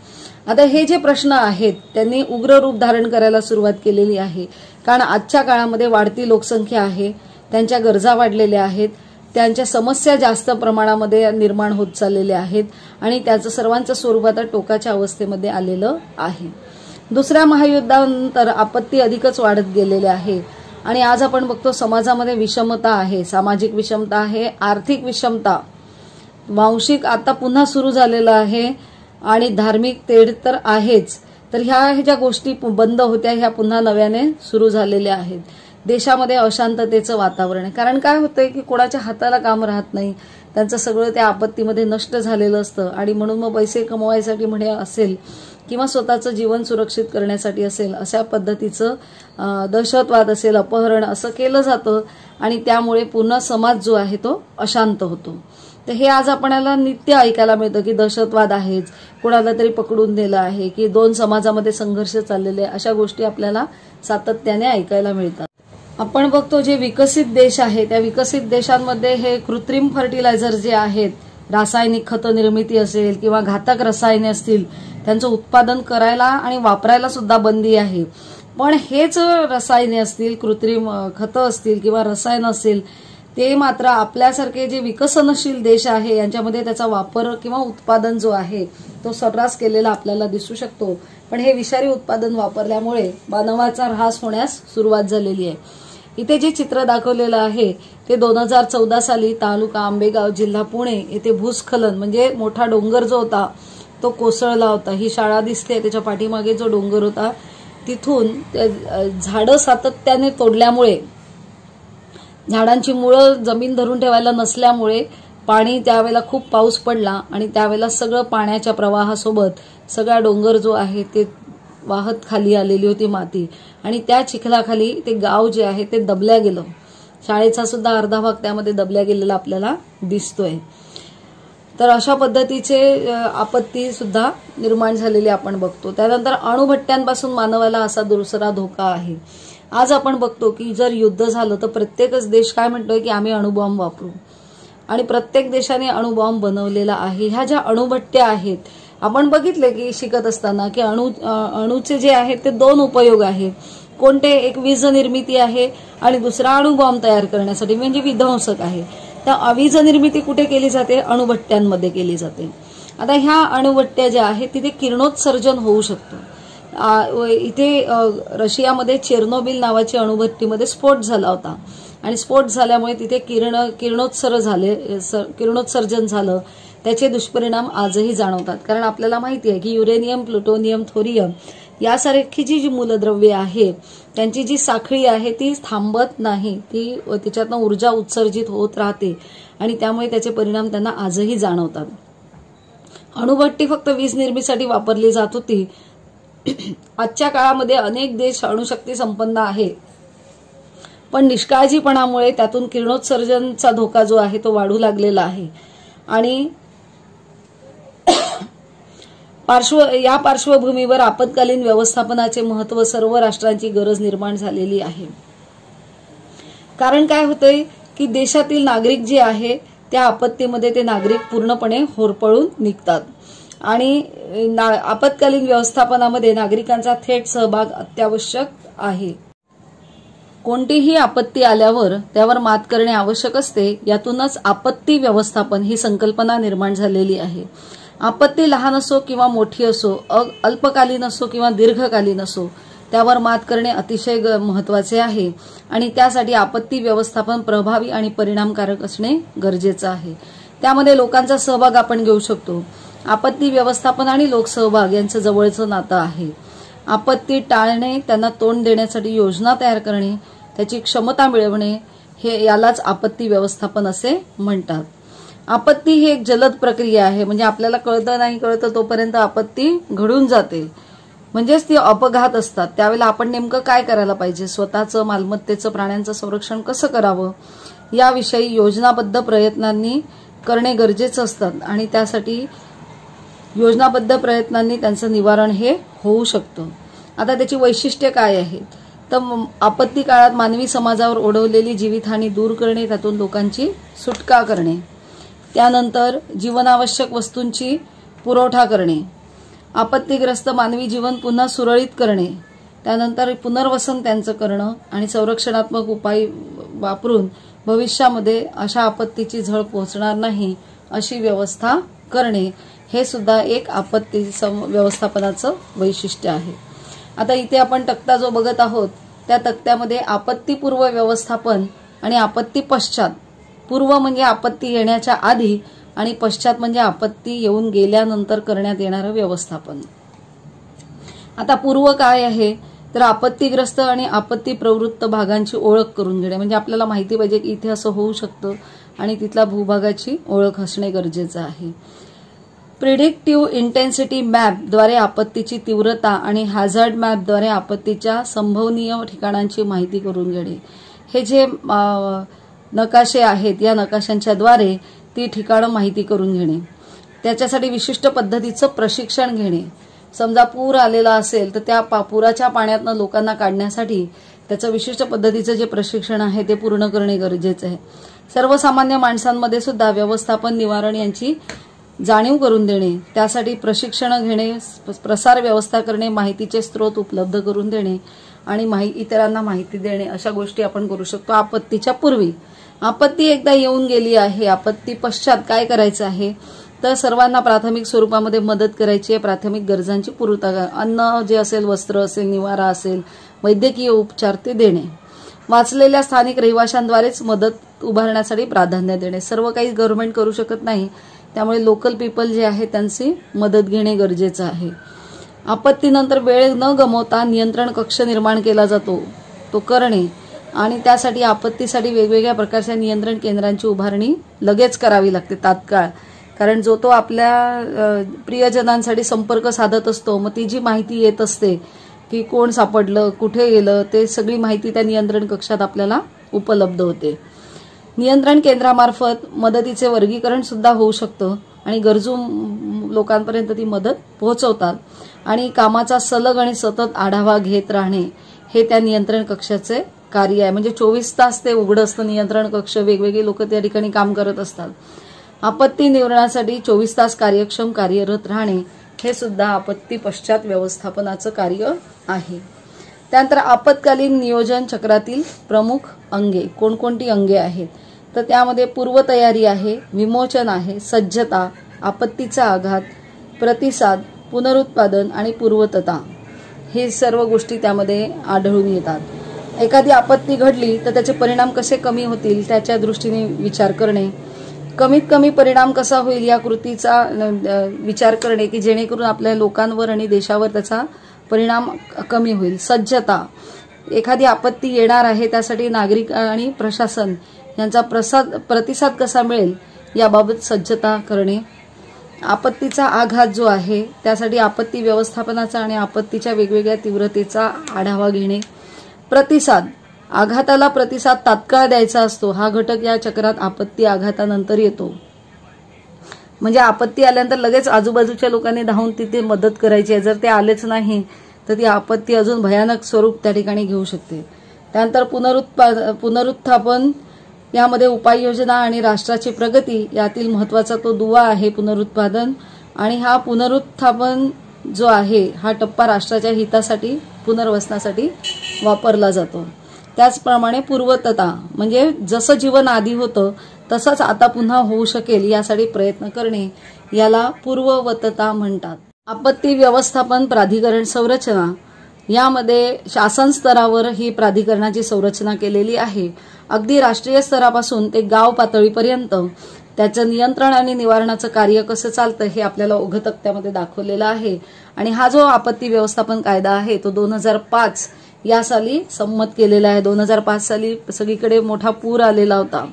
आता हे जे प्रश्न आहेत त्यांनी उग्र रूप धारण करायला सुरुवात केलेली आहे, कारण आजच्या काळामध्ये वाढती लोकसंख्या आहे, त्यांच्या गरजा वाढलेल्या आहेत, त्यांच्या समस्या जास्त प्रमाणामध्ये निर्माण होत चाललेल्या आहेत आणि त्याचं सर्वांचं स्वरूप आता टोकाच्या अवस्थेमध्ये आलेलं आहे. दुसऱ्या महायुद्धानंतर आपत्ती अधिकच वाढत गेलेल्या आहे आणि आज आपण बघतो समाजामध्ये विषमता आहे, सामाजिक विषमता आहे, आर्थिक विषमता, वांशिक आता पुन्हा सुरू झालेलं आहे आणि धार्मिक तेढ तर आहेच. तर ह्या ज्या गोष्टी बंद होत्या ह्या पुन्हा नव्याने सुरू झालेल्या आहेत. देशामध्ये अशांततेचं वातावरण आहे, कारण काय होतंय की कोणाच्या हाताला काम राहत नाही, त्यांचं सगळं त्या आपत्तीमध्ये नष्ट झालेलं असतं आणि म्हणून मग पैसे कमवायसाठी म्हणे असेल किंवा स्वतःचं जीवन सुरक्षित करण्यासाठी असेल अशा पद्धतीचं दहशतवाद असेल, अपहरण असं केलं जातं आणि त्यामुळे पूर्ण समाज जो आहे तो अशांत होतो. तर हे आज आपल्याला नित्य ऐकायला मिळतं की दहशतवाद आहेच, कोणाला तरी पकडून नेलं आहे की दोन समाजामध्ये संघर्ष चाललेले, अशा गोष्टी आपल्याला सातत्याने ऐकायला मिळतात. आपण बघतो जे विकसित देश आहे त्या विकसित देशांमध्ये हे कृत्रिम फर्टिलायझर जे आहेत, रासायनिक खत निर्मिती असेल किंवा घातक रसायने असतील, त्यांचं उत्पादन करायला आणि वापरायला सुद्धा बंदी आहे. पण हेच रसायने असतील, कृत्रिम खतं असतील किंवा रसायन असेल, ते मात्र आपल्यासारखे जे विकसनशील देश आहे यांच्यामध्ये त्याचा वापर किंवा उत्पादन जो आहे तो सर्रास केलेला आपल्याला दिसू शकतो. पण हे विषारी उत्पादन वापरल्यामुळे मानवाचा ऱ्हास होण्यास सुरुवात झालेली आहे. इथे जे चित्र दाखवलेलं आहे ते 2014 साली तालुका आंबेगाव, जिल्हा पुणे येथे भूस्खलन म्हणजे मोठा डोंगर जो होता तो कोसळला होता. ही शाळा दिसते, त्याच्या पाठीमागे जो डोंगर होता तिथून झाडं सातत्याने तोडल्यामुळे, झाडांची मुळं जमीन धरून ठेवायला नसल्यामुळे पाणी त्यावेळेला खूप पाऊस पडला आणि त्यावेळेला सगळं पाण्याच्या प्रवाहासोबत सगळा डोंगर जो आहे ते वाहत खाली आलेली होती माती आणि त्या चिखलाखाली ते गाव जे आहे ते दबल्या गेलं. शाळेचा सुद्धा अर्धा भाग त्यामध्ये दबल्या गेलेला आपल्याला दिसतोय. तर अशा पद्धतीचे आपत्ती सुद्धा निर्माण झालेली आपण बघतो. त्यानंतर अणुभट्ट्यांपासून मानवाला असा दुसरा धोका आहे. आज आपण बघतो की जर युद्ध झालं तर प्रत्येकच देश काय म्हणतोय की आम्ही अणुबॉम्ब वापरू, आणि प्रत्येक देशाने अणुबॉम्ब बनवलेला आहे. ह्या ज्या अणुभट्ट्या आहेत, आपण बघितले की शिकत असताना की अणूचे जे आहेत ते दोन उपयोग आहेत. कोणते? एक वीज निर्मिती आहे आणि दुसरा अणुबॉम्ब तयार करण्यासाठी म्हणजे विध्वंसक आहे. तर वीज निर्मिती कुठे केली जाते? अणुभट्ट्यांमध्ये केली जाते. आता ह्या अणुभट्ट्या ज्या आहेत तिथे किरणोत्सर्जन होऊ शकतं. इथे रशियामध्ये चेर्नोबिल नावाची अणुभट्टीमध्ये स्फोट झाला होता आणि स्फोट झाल्यामुळे तिथे किरणोत्सर्जन झालं. त्याचे दुष्परिणाम आजही जाणवतात. कारण आपल्याला माहिती आहे की युरेनियम, प्लुटोनियम, थोरियम यासारखी जी मूलद्रव्ये आहे त्यांची जी साखळी आहे ती थांबत नाही, ती तिच्यातनं ऊर्जा उत्सर्जित होत राहते आणि त्यामुळे त्याचे परिणाम त्यांना आजही जाणवतात. अणुभट्टी फक्त वीज निर्मितीसाठी वापरली जात होती. आजच्या काळामध्ये अनेक देश अणुशक्ती संपन्न आहे, पण निष्काळजीपणामुळे त्यातून किरणोत्सर्जनचा धोका जो आहे तो वाढू लागलेला आहे. आणि या पार्श्वभूमीवर आपत्कालीन व्यवस्थापनाचे महत्त्व सर्व राष्ट्रांची गरज निर्माण झालेली आहे. कारण काय होतंय की देशातील नागरिक जे आहे त्या आपत्तीमध्ये ते नागरिक पूर्णपणे होरपळून निघतात आणि आपत्कालीन व्यवस्थापनामध्ये नागरिकांचा थेट सहभाग अत्यावश्यक आहे. कोणतीही आपत्ती आल्यावर त्यावर मात करणे आवश्यक असते. यातूनच आपत्ती व्यवस्थापन ही संकल्पना निर्माण झालेली आहे. आपत्ती लहान असो किंवा मोठी असो, अल्पकालीन असो किंवा दीर्घकालीन असो, त्यावर मात करणे अतिशय महत्वाचे आहे आणि त्यासाठी आपत्ती व्यवस्थापन प्रभावी आणि परिणामकारक असणे गरजेचं आहे. त्यामध्ये लोकांचा सहभाग आपण घेऊ शकतो. आपत्ती व्यवस्थापन आणि लोकसहभाग यांचं जवळचं नातं आहे. आपत्ती टाळणे, त्यांना तोंड देण्यासाठी योजना तयार करणे, त्याची क्षमता मिळवणे, हे यालाच आपत्ती व्यवस्थापन असे म्हणतात. आपत्ती ही एक जलद प्रक्रिया आहे. म्हणजे आपल्याला कळतं नाही कळतं तोपर्यंत आपत्ती घडून जाते, म्हणजेच ती अपघात असतात. त्यावेळेला आपण नेमकं काय करायला पाहिजे, स्वतःचं, मालमत्तेचं, प्राण्यांचं संरक्षण कसं करावं याविषयी योजनाबद्ध प्रयत्नांनी करणे गरजेचं असतं आणि त्यासाठी योजनाबद्ध प्रयत्नांनी त्यांचं निवारण हे होऊ शकतं. आता त्याची वैशिष्ट्ये काय आहेत? तर आपत्ती काळात मानवी समाजावर ओढवलेली जीवितहानी दूर करणे, त्यातून लोकांची सुटका करणे, त्यानंतर जीवनावश्यक वस्तूंची पुरवठा करणे, आपत्तीग्रस्त मानवी जीवन पुन्हा सुरळीत करणे, त्यानंतर पुनर्वसन त्यांचं करणं आणि संरक्षणात्मक उपाय वापरून भविष्यामध्ये अशा आपत्तीची झळ पोहोचणार नाही अशी व्यवस्था करणे, हे सुद्धा एक आपत्ती व्यवस्थापनाचं वैशिष्ट्य आहे. आता इथे आपण तक्ता जो बघत आहोत त्या तक्त्यामध्ये आपत्तीपूर्व व्यवस्थापन आणि आपत्ती पश्चात, पूर्व म्हणजे आपत्ती येण्याच्या आधी आणि पश्चात म्हणजे आपत्ती येऊन गेल्यानंतर करण्यात येणारं व्यवस्थापन. आता पूर्व काय आहे तर आपत्तीग्रस्त आणि आपत्ती प्रवृत्त भागांची ओळख करून घेणे. म्हणजे आपल्याला माहिती पाहिजे की इथे असं होऊ शकतं आणि तिथल्या भूभागाची ओळख असणे गरजेचं आहे. प्रिडिक्टिव्ह इंटेन्सिटी मॅपद्वारे आपत्तीची तीव्रता आणि हॅझार्ड मॅपद्वारे आपत्तीच्या संभवनीय ठिकाणांची माहिती करून घेणे. हे जे नकाशे आहेत या नकाशांच्याद्वारे ती ठिकाणं माहिती करून घेणे. त्याच्यासाठी विशिष्ट पद्धतीचं प्रशिक्षण घेणे. समजा पूर आलेला असेल तर त्या पुराच्या पाण्यातनं लोकांना काढण्यासाठी त्याचं विशिष्ट पद्धतीचं जे प्रशिक्षण आहे ते पूर्ण करणे गरजेचं आहे. सर्वसामान्य माणसांमध्ये सुद्धा व्यवस्थापन, निवारण यांची जाणीव करून देणे, त्यासाठी प्रशिक्षण घेणे, प्रसार व्यवस्था करणे, माहितीचे स्रोत उपलब्ध करून देणे आणि इतरांना माहिती देणे, अशा गोष्टी आपण करू शकतो आपत्तीच्या पूर्वी. आपत्ती एकदा येऊन गेली आहे, आपत्ती पश्चात काय करायचं आहे तर सर्वांना प्राथमिक स्वरूपामध्ये मदत करायची आहे. प्राथमिक गरजांची पूर्तता, अन्न जे असेल, वस्त्र असेल, निवारा असेल, वैद्यकीय उपचार ते देणे. वाचलेल्या स्थानिक रहिवाशांद्वारेच मदत उभारण्यासाठी प्राधान्य देणे. सर्व काही गव्हर्नमेंट करू शकत नाही, त्यामुळे लोकल पीपल जे आहे त्यांची मदत घेणे गरजेचं आहे. आपत्तीनंतर वेळ न गमावता नियंत्रण कक्ष निर्माण केला जातो, तो करणे आणि त्यासाठी आपत्तीसाठी वेगवेगळ्या प्रकारच्या नियंत्रण केंद्रांची उभारणी लगेच करावी लागते तात्काळ. कारण जो तो आपल्या प्रियजनांसाठी संपर्क साधत असतो, मग ती जी माहिती येत असते की कोण सापडलं, कुठे गेलं, ते सगळी माहिती त्या नियंत्रण कक्षात आपल्याला उपलब्ध होते. नियंत्रण केंद्रामार्फत मदतीचे वर्गीकरण सुद्धा होऊ शकतं आणि गरजू लोकांपर्यंत ती मदत पोहोचवतात आणि कामाचा सलग आणि सतत आढावा घेत राहणे हे त्या नियंत्रण कक्षाचे कार्य आहे. म्हणजे 24 तास ते उघडं असतं नियंत्रण कक्ष, वेगवेगळे लोक त्या ठिकाणी काम करत असतात. आपत्ती निवारणासाठी 24 तास कार्यक्षम कार्यरत राहणे हे सुद्धा आपत्ती पश्चात व्यवस्थापनाचं कार्य आहे. त्यानंतर आपत्कालीन नियोजन चक्रातील प्रमुख अंगे कोणकोणती अंगे आहेत तर त्यामध्ये पूर्वतयारी आहे, विमोचन आहे, सज्जता, आपत्तीचा आघात, प्रतिसाद, पुनरुत्पादन आणि पूर्वतता हे सर्व गोष्टी त्यामध्ये आढळून येतात. एखादी आपत्ती घडली तर त्याचे परिणाम कसे कमी होतील त्याच्या दृष्टीने विचार करणे, कमीत कमी परिणाम कसा होईल या कृतीचा विचार करणे की जेणेकरून आपल्या लोकांवर आणि देशावर त्याचा परिणाम कमी होईल. सज्जता, एखादी आपत्ती येणार आहे त्यासाठी नागरिक आणि प्रशासन यांचा प्रतिसाद कसा मिळेल याबाबत सज्जता करणे. आपत्तीचा आघात जो आहे त्यासाठी आपत्ती व्यवस्थापनाचा आणि आपत्तीच्या वेगवेगळ्या तीव्रतेचा आढावा घेणे. प्रतिसाद, आघाताला प्रतिसाद तात्काळ द्यायचा असतो, हा घटक या चक्रात आपत्ती आघातानंतर येतो. म्हणजे आपत्ती आल्यानंतर लगेच आजूबाजूच्या लोकांनी धावून तिथे मदत करायची आहे. जर ते आलेच नाही तर ती आपत्ती अजून भयानक स्वरूप त्या ठिकाणी घेऊ शकते. त्यानंतर पुनरुत्थापन, यामध्ये उपाययोजना आणि राष्ट्राची प्रगती यातील महत्वाचा तो दुवा आहे पुनरुत्पादन. आणि हा पुनरुत्थापन जो आहे हा टप्पा राष्ट्राच्या हितासाठी पुनर्वसनासाठी वापरला जातो. त्याचप्रमाणे पूर्वतता, म्हणजे जसं जीवन आधी होतं तसंच आता पुन्हा होऊ शकेल यासाठी प्रयत्न करणे याला पूर्ववतता म्हणतात. आपत्ती व्यवस्थापन प्राधिकरण संरचना, यामध्ये शासन स्तरावर ही प्राधिकरणाची संरचना केलेली आहे. अगदी राष्ट्रीय स्तरापासून ते गाव पातळीपर्यंत त्याचं नियंत्रण आणि निवारणाचं कार्य कसं चालतं हे आपल्याला ओघ तक्त्यामध्ये दाखवलेलं आहे. आणि हा जो आपत्ती व्यवस्थापन कायदा आहे तो 2005 या साली संमत केलेला आहे. 2005 साली सगळीकडे मोठा पूर आलेला होता.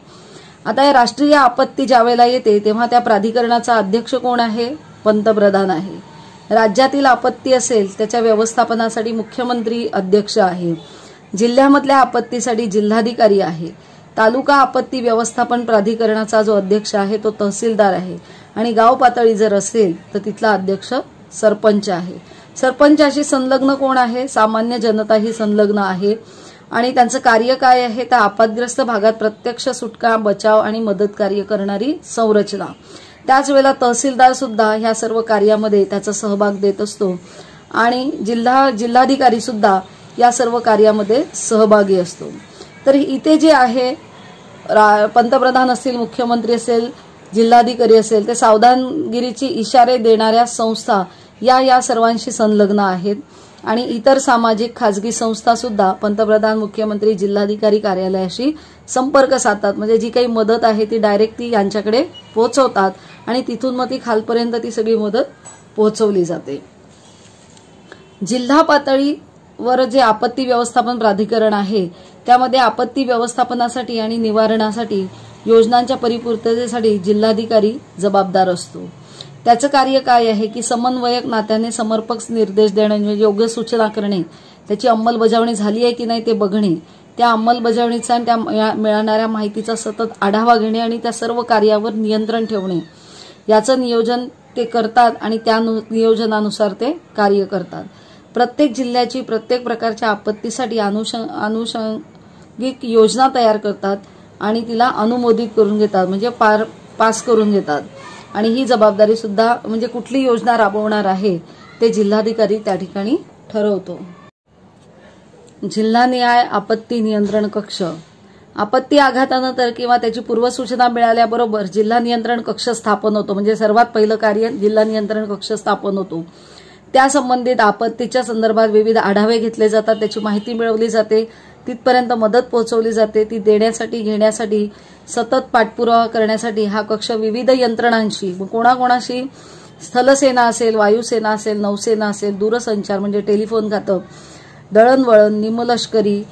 आता या राष्ट्रीय आपत्ती ज्यावेळेला येते तेव्हा त्या प्राधिकरणाचा अध्यक्ष कोण आहे? पंतप्रधान आहे. राज्यातील आपत्ती असेल त्याच्या व्यवस्थापनासाठी मुख्यमंत्री अध्यक्ष आहे. जिल्ह्यामधल्या आपत्तीसाठी जिल्हाधिकारी आहे. तालुका आपत्ती व्यवस्थापन प्राधिकरणाचा जो अध्यक्ष आहे तो तहसीलदार आहे. आणि गाव पातळी जर असेल तर तिथला अध्यक्ष सरपंच आहे. सरपंचाशी संलग्न कोण आहे? सामान्य जनता ही संलग्न आहे. आणि त्यांचं कार्य काय आहे तर आपत्ग्रस्त भागात प्रत्यक्ष सुटका, बचाव आणि मदत कार्य करणारी संरचना. त्याच वेळेला तहसीलदार सुद्धा ह्या सर्व कार्यामध्ये त्याचा सहभाग देत असतो. आणि जिल्हाधिकारी सुद्धा या सर्व कार्यामध्ये सहभागी असतो. तर इथे जे आहे पंतप्रधान असतील, मुख्यमंत्री असेल, जिल्हाधिकारी असेल, ते सावधानगिरीची इशारे देणाऱ्या संस्था या सर्वांशी संलग्न आहेत. आणि इतर सामाजिक खाजगी संस्था सुद्धा पंतप्रधान, मुख्यमंत्री, जिल्हाधिकारी कार्यालयाशी संपर्क साधतात. म्हणजे जी काही मदत आहे ती डायरेक्ट ती यांच्याकडे पोहोचवतात आणि तिथून मग ती खालपर्यंत ती सगळी मदत पोहोचवली जाते. जिल्हा पातळीवर जे आपत्ती व्यवस्थापन प्राधिकरण आहे त्यामध्ये आपत्ती व्यवस्थापनासाठी आणि निवारणासाठी योजनांच्या परिपूर्ततेसाठी जिल्हाधिकारी जबाबदार असतो. त्याचं कार्य काय आहे की समन्वयक नात्याने समर्पक निर्देश देणे, म्हणजे योग्य सूचना करणे, त्याची अंमलबजावणी झाली आहे की नाही ते बघणे, त्या अंमलबजावणीचा आणि त्या मिळणाऱ्या माहितीचा सतत आढावा घेणे आणि त्या सर्व कार्यावर नियंत्रण ठेवणे, याचं नियोजन ते करतात आणि त्या नियोजनानुसार ते कार्य करतात. प्रत्येक जिल्ह्याची प्रत्येक प्रकारच्या आपत्तीसाठी अनुषंगिक योजना तयार करतात आणि तिला अनुमोदित करून घेतात, म्हणजे पास करून घेतात. आणि ही जबाबदारी सुद्धा म्हणजे कुठली योजना राबवणार आहे ते जिल्हाधिकारी त्या ठिकाणी ठरवतो. जिल्हानिहाय आपत्ती नियंत्रण कक्ष, आपत्ती आघातानंतर किंवा त्याची पूर्वसूचना मिळाल्याबरोबर जिल्हा नियंत्रण कक्ष स्थापन होतो. म्हणजे सर्वात पहिलं कार्य जिल्हा नियंत्रण कक्ष स्थापन होतो. त्या संबंधित आपत्तीच्या संदर्भात विविध आढावे घेतले जातात, त्याची माहिती मिळवली जाते, तिथपर्यंत मदत पोहोचवली जाते. ती देण्यासाठी, घेण्यासाठी, सतत पाठपुरावा करण्यासाठी हा कक्ष विविध यंत्रणांशी, कोणाकोणाशी, स्थलसेना असेल, वायुसेना असेल, नौसेना असेल, दूरसंचार म्हणजे टेलिफोन खातं, दळणवळण, निमलष्करी,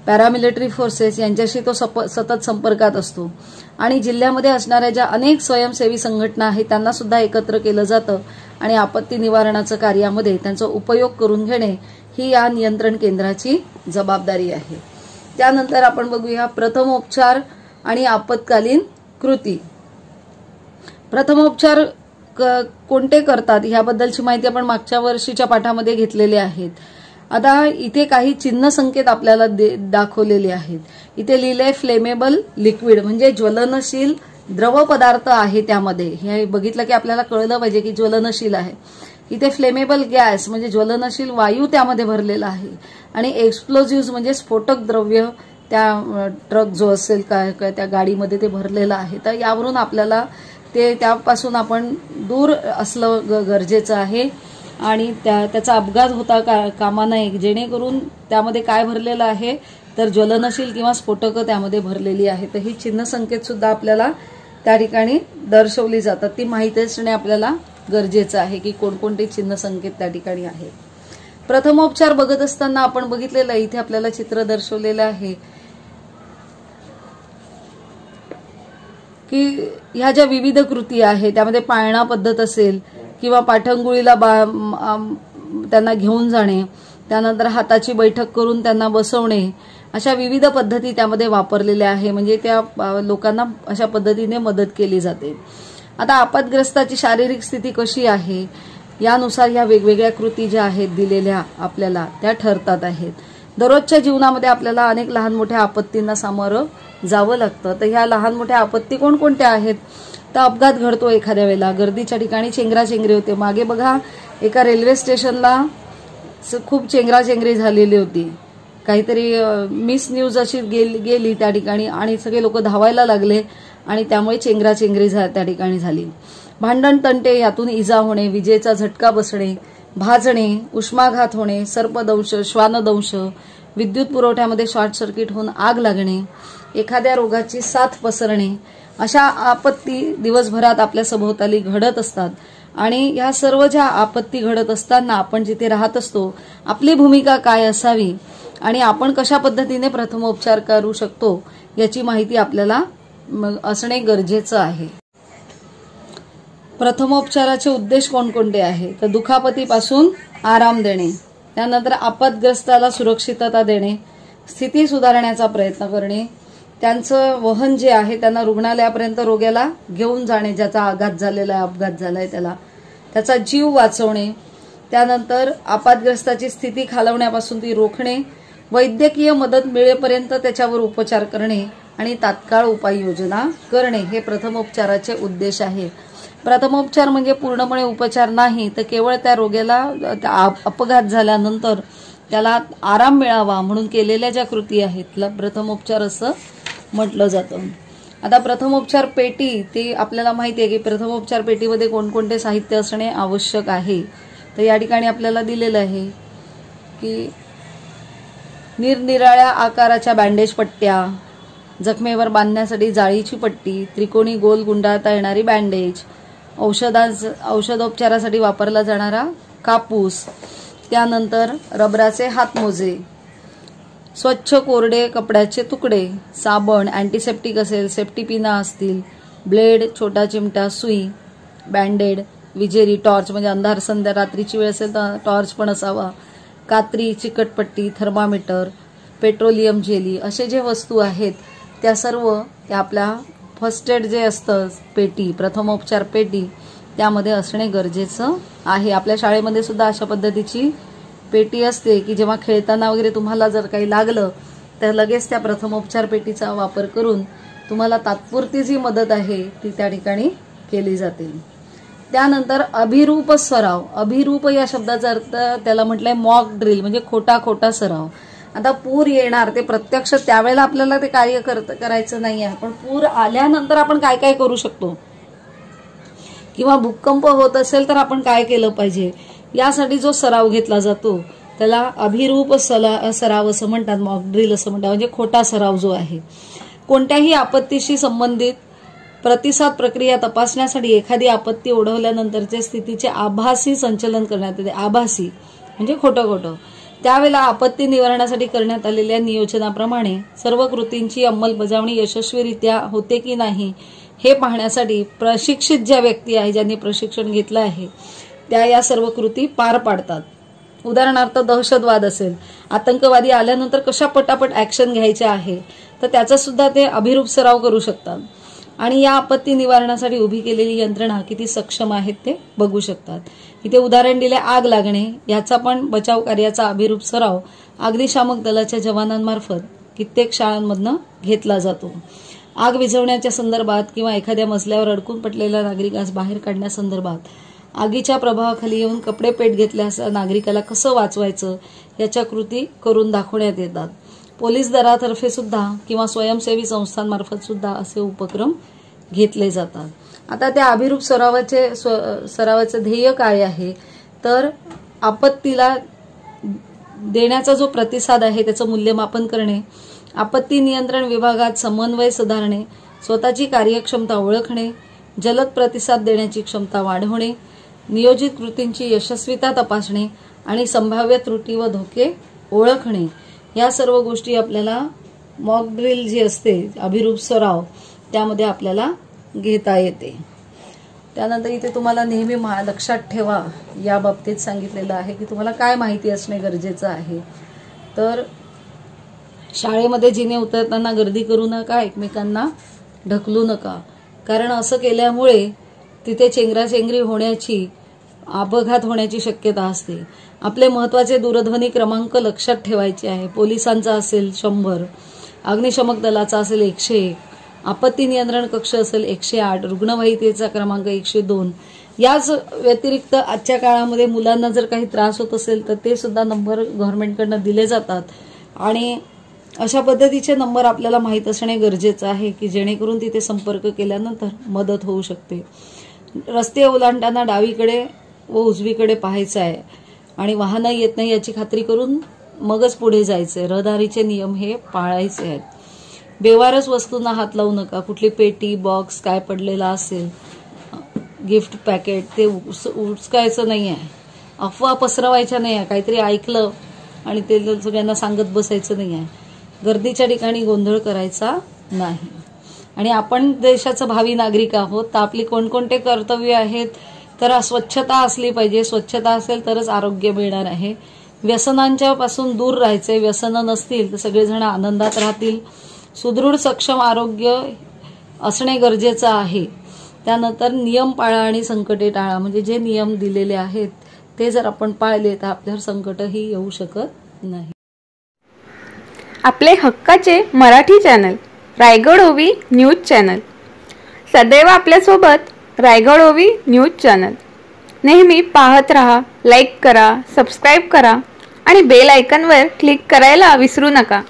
पॅरामिलिटरी फोर्सेस यांच्याशी तो सतत संपर्कात असतो. आणि जिल्ह्यामध्ये असणाऱ्या ज्या अनेक स्वयंसेवी संघटना आहेत त्यांना सुद्धा एकत्र केलं जातं आणि आपत्ती निवारणाचं कार्यामध्ये त्यांचा उपयोग करून घेणे ही या नियंत्रण केंद्राची जबाबदारी आहे. त्यानंतर आपण बघूया प्रथमोपचार आणि आपत्कालीन कृती. प्रथमोपचार कोणते करतात ह्याबद्दलची माहिती आपण मागच्या वर्षीच्या पाठामध्ये घेतलेली आहेत. आता इथे काही चिन्ह संकेत आपल्याला दाखवलेले आहेत. इथे लिहिलंय फ्लेमेबल लिक्विड म्हणजे ज्वलनशील द्रव पदार्थ आहे त्यामध्ये. हे बघितलं की आपल्याला कळलं पाहिजे की ज्वलनशील आहे. इथे फ्लेमेबल गॅस म्हणजे ज्वलनशील वायू त्यामध्ये भरलेला आहे. आणि एक्सप्लोजिव्ह म्हणजे स्फोटक द्रव्य त्या ट्रक जो असेल काय त्या गाडीमध्ये ते भरलेलं आहे. तर यावरून आपल्याला त्यापासून आपण दूर असलं गरजेचं आहे आणि त्याचा अपघात होता कामा नये, जेणेकरून त्यामध्ये काय भरलेलं आहे तर ज्वलनशील किंवा स्फोटकं त्यामध्ये भरलेली आहे. तर ही चिन्ह संकेत सुद्धा आपल्याला त्या ठिकाणी दर्शवली जातात. ती माहिती असणे आपल्याला गरजेचं आहे की कोणकोणते चिन्ह संकेत त्या ठिकाणी आहेत. प्रथमोपचार बघत असताना आपण बघितलेलं इथे आपल्याला चित्र दर्शवलेलं आहे की ह्या ज्या विविध कृती आहेत त्यामध्ये पाळणा पद्धत असेल किंवा पाठंगुळीला त्यांना घेऊन जाणे, त्यानंतर हाताची बैठक करून त्यांना बसवणे, अशा विविध पद्धती त्यामध्ये वापरलेल्या आहे. म्हणजे त्या लोकांना अशा पद्धतीने मदत केली जाते. आता आपदग्रस्ताची शारीरिक स्थिती कशी आहे यानुसार ह्या वेगवेगळ्या कृती ज्या आहेत दिलेल्या आपल्याला त्या ठरतात आहेत. दररोजच्या जीवनामध्ये आपल्याला अनेक लहान मोठ्या आपत्तींना सामोरं जावं लागतं. तर ह्या लहान मोठ्या आपत्ती कोणकोणत्या आहेत तर अपघात घडतो एखाद्या वेळेला, गर्दीच्या ठिकाणी चेंगराचेंगरी होते. मागे बघा एका रेल्वे स्टेशनला खूप चेंगराचेंगरी झालेली होती. काहीतरी मिस न्यूज अशी गेली त्या ठिकाणी आणि सगळे लोक धावायला लागले आणि त्यामुळे चेंगराचेंगरी त्या ठिकाणी झाली. भांडण तंटे यातून इजा होणे, विजेचा झटका बसणे, भाजणे, उष्माघात होणे, सर्पदंश, श्वानदंश, विद्युत पुरवठ्यामध्ये शॉर्ट सर्किट होऊन आग लागणे, एखाद्या रोगाची साथ पसरणे, अशा आपत्ती दिवसभरात आपल्या सभोवताली घडत असतात. आणि ह्या सर्व ज्या आपत्ती घडत असताना आपण जिथे राहत असतो आपली भूमिका काय असावी आणि आपण कशा पद्धतीने प्रथमोपचार करू शकतो याची माहिती आपल्याला असणे गरजेचं आहे. प्रथमोपचाराचे उद्देश कोणकोणते आहे तर दुखापतीपासून आराम देणे, त्यानंतर आपदग्रस्ताला सुरक्षितता देणे, स्थिती सुधारण्याचा प्रयत्न करणे, त्यांचं वहन जे आहे त्यांना रुग्णालयापर्यंत रोग्याला घेऊन जाणे, ज्याचा आघात झालेला आहे, अपघात झालाय त्याचा जीव वाचवणे, त्यानंतर आपदग्रस्ताची स्थिती खालवण्यापासून ती रोखणे, वैद्यकीय मदत मिळेपर्यंत त्याच्यावर उपचार करणे आणि तात्काळ उपाययोजना करणे हे प्रथमोपचाराचे उद्देश आहे. प्रथमोपचार म्हणजे पूर्णपणे उपचार नाही तर केवळ त्या रोग्याला अपघात झाल्यानंतर त्याला आराम मिळावा म्हणून केलेल्या ज्या कृती आहेत त्याला प्रथमोपचार असं म्हटलं जातं. आता प्रथमोपचार पेटी ती आपल्याला माहिती आहे की प्रथमोपचार पेटीमध्ये कोणकोणते साहित्य असणे आवश्यक आहे. तर या ठिकाणी आपल्याला दिलेलं आहे की निरनिराळ्या आकाराच्या बँडेज पट्ट्या, जखमेवर बांधण्यासाठी जाळीची पट्टी, त्रिकोणी गोल गुंडाळता येणारी बँडेज, औषधोपचारासाठी वापरला जाणारा कापूस, त्यानंतर रबराचे हातमोजे, स्वच्छ कोरडे कपड्याचे तुकडे, साबण, अँटीसेप्टिक असेल, सेफ्टी पिना असतील, ब्लेड, छोटा चिमटा, सुई, बँडेड, विजेरी, टॉर्च म्हणजे अंधार संध्या रात्रीची वेळ असेल तर टॉर्च पण असावा, कात्री, चिकटपट्टी, थर्मामीटर, पेट्रोलियम जेली, असे जे वस्तू आहेत त्या सर्व त्या आपल्या फर्स्ट एड जे असतं पेटी, प्रथमोपचार पेटी त्यामध्ये असणे गरजेचं आहे. आपल्या शाळेमध्ये सुद्धा अशा पद्धतीची पेटी असते की जेव्हा खेळताना वगैरे तुम्हाला जर काही लागलं तर लगेच त्या प्रथमोपचार पेटीचा वापर करून तुम्हाला तात्पुरती जी मदत आहे ती त्या ठिकाणी केली जाते. त्यानंतर अभिरूप सराव, अभिरूप या शब्दाचा अर्थ त्याला म्हटलंय मॉक ड्रिल म्हणजे खोटा सराव. आता पूर येणार ते प्रत्यक्ष त्यावेळेला आपल्याला ते कार्य करायचं नाही आहे, पण पूर आल्यानंतर आपण काय काय करू शकतो किंवा भूकंप होत असेल तर आपण काय केलं पाहिजे यासाठी जो सराव घेतला जातो त्याला अभिरूप सराव असं म्हणतात, मॉक ड्रिल असं म्हणतात. म्हणजे खोटा सराव जो आहे कोणत्याही आपत्तीशी संबंधित प्रतिसाद प्रक्रिया तपासण्यासाठी एखादी आपत्ती ओढवल्यानंतरच्या स्थितीचे आभासी संचलन करण्यात येते. आभासी म्हणजे खोटं. त्यावेळेला आपत्ती निवारणासाठी करण्यात आलेल्या नियोजनाप्रमाणे सर्व कृतींची अंमलबजावणी यशस्वीरित्या होते की नाही हे पाहण्यासाठी प्रशिक्षित ज्या व्यक्ती आहे ज्यांनी प्रशिक्षण घेतलं आहे त्या या सर्व कृती पार पाडतात. उदाहरणार्थ दहशतवाद असेल, आतंकवादी आल्यानंतर कशा पटापट ऍक्शन घ्यायच्या आहे तर त्याचा सुद्धा ते अभिरूप सराव करू शकतात. आणि या आपत्ती निवारणासाठी उभी केलेली यंत्रणा किती सक्षम आहेत ते बघू शकतात. इथे उदाहरण दिले आग लागणे, याचा पण बचाव कार्याचा अभिरूप सराव अग्निशामक दलाच्या जवानांमार्फत कित्येक शाळांमधनं घेतला जातो. आग विझवण्याच्या संदर्भात किंवा एखाद्या मजल्यावर अडकून पडलेल्या नागरिकास बाहेर काढण्यासंदर्भात आगीच्या प्रभावाखाली येऊन कपडे पेट घेतल्यास नागरिकाला कसं वाचवायचं याच्या कृती करून दाखवण्यात येतात. पोलीस दलातर्फे सुद्धा किंवा स्वयंसेवी संस्थांमार्फत सुद्धा असे उपक्रम घेतले जातात. आता त्या अभिरूप सरावाचे ध्येय काय आहे तर आपत्तीला देण्याचा जो प्रतिसाद आहे त्याचं मूल्यमापन करणे, आपत्ती नियंत्रण विभागात समन्वय सुधारणे, स्वतःची कार्यक्षमता ओळखणे, जलद प्रतिसाद देण्याची क्षमता वाढवणे, नियोजित कृतींची यशस्वीता तपासणे आणि संभाव्य त्रुटी व धोके ओळखणे, या सर्व गोष्टी आपल्याला मॉक ड्रिल जी असते अभिरूप सराव त्यामध्ये आपल्याला घेता येते. त्यानंतर इथे तुम्हाला नेहमी लक्षात ठेवा या बाबतीत सांगितलेलं आहे की तुम्हाला काय माहिती असणे गरजेचं आहे. तर शाळेमध्ये जिने उतरताना गर्दी करू नका, एकमेकांना ढकलू नका, कारण असं केल्यामुळे तिथे चेंगराचेंगरी होण्याची, अपघात होण्याची शक्यता असते. आपले महत्त्वाचे दूरध्वनी क्रमांक लक्षात ठेवायचे आहे. पोलिसांचा असेल 100, अग्निशमक दलाचा असेल 101, आपत्ती नियंत्रण कक्ष असेल 108, रुग्णवाहिकेचा क्रमांक 102. याच व्यतिरिक्त आजच्या काळामध्ये मुलांना जर काही त्रास होत असेल तर ते सुद्धा नंबर गव्हर्नमेंटकडून दिले जातात आणि अशा पद्धतीचे नंबर आपल्याला माहीत असणे गरजेचं आहे की जेणेकरून तिथे संपर्क केल्यानंतर मदत होऊ शकते. रस्ते ओलांडताना डावीकडे व उजवीकडे पाहायचं आहे आणि वाहनं येत नाही याची खात्री करून मगच पुढे जायचंय. रहदारीचे नियम हे पाळायचे आहेत. बेवारस वस्तूंना हात लावू नका. कुठली पेटी, बॉक्स काय पडलेला असेल, गिफ्ट पॅकेट ते उचकायचं नाही आहे. अफवा पसरवायच्या नाही आहे. काहीतरी ऐकलं आणि ते सगळ्यांना सांगत बसायचं नाही आहे. गर्दीच्या ठिकाणी गोंधळ करायचा नाही. आणि आपण देशाचा भावी नागरिक आहोत तर आपली कोणकोणते कर्तव्य आहेत तर स्वच्छता असली पाहिजे. स्वच्छता असेल तरच आरोग्य मिळणार आहे. व्यसनांच्या पासून दूर राहायचे. व्यसनं नसतील तर सगळेजण आनंदात राहतील. सुदृढ सक्षम आरोग्य असणे गरजेचं आहे. त्यानंतर नियम पाळा आणि संकटे टाळा. म्हणजे जे नियम दिलेले आहेत ते जर आपण पाळले तर आपल्यावर संकटही येऊ शकत नाही. आपले हक्काचे मराठी चॅनल रायगड ओवी न्यूज चॅनल, सदैव आपल्यासोबत रायगड ओवी न्यूज चॅनल. नेहमी पाहत रहा, लाईक करा, सबस्क्राईब करा आणि बेल आयकॉनवर क्लिक करायला विसरू नका.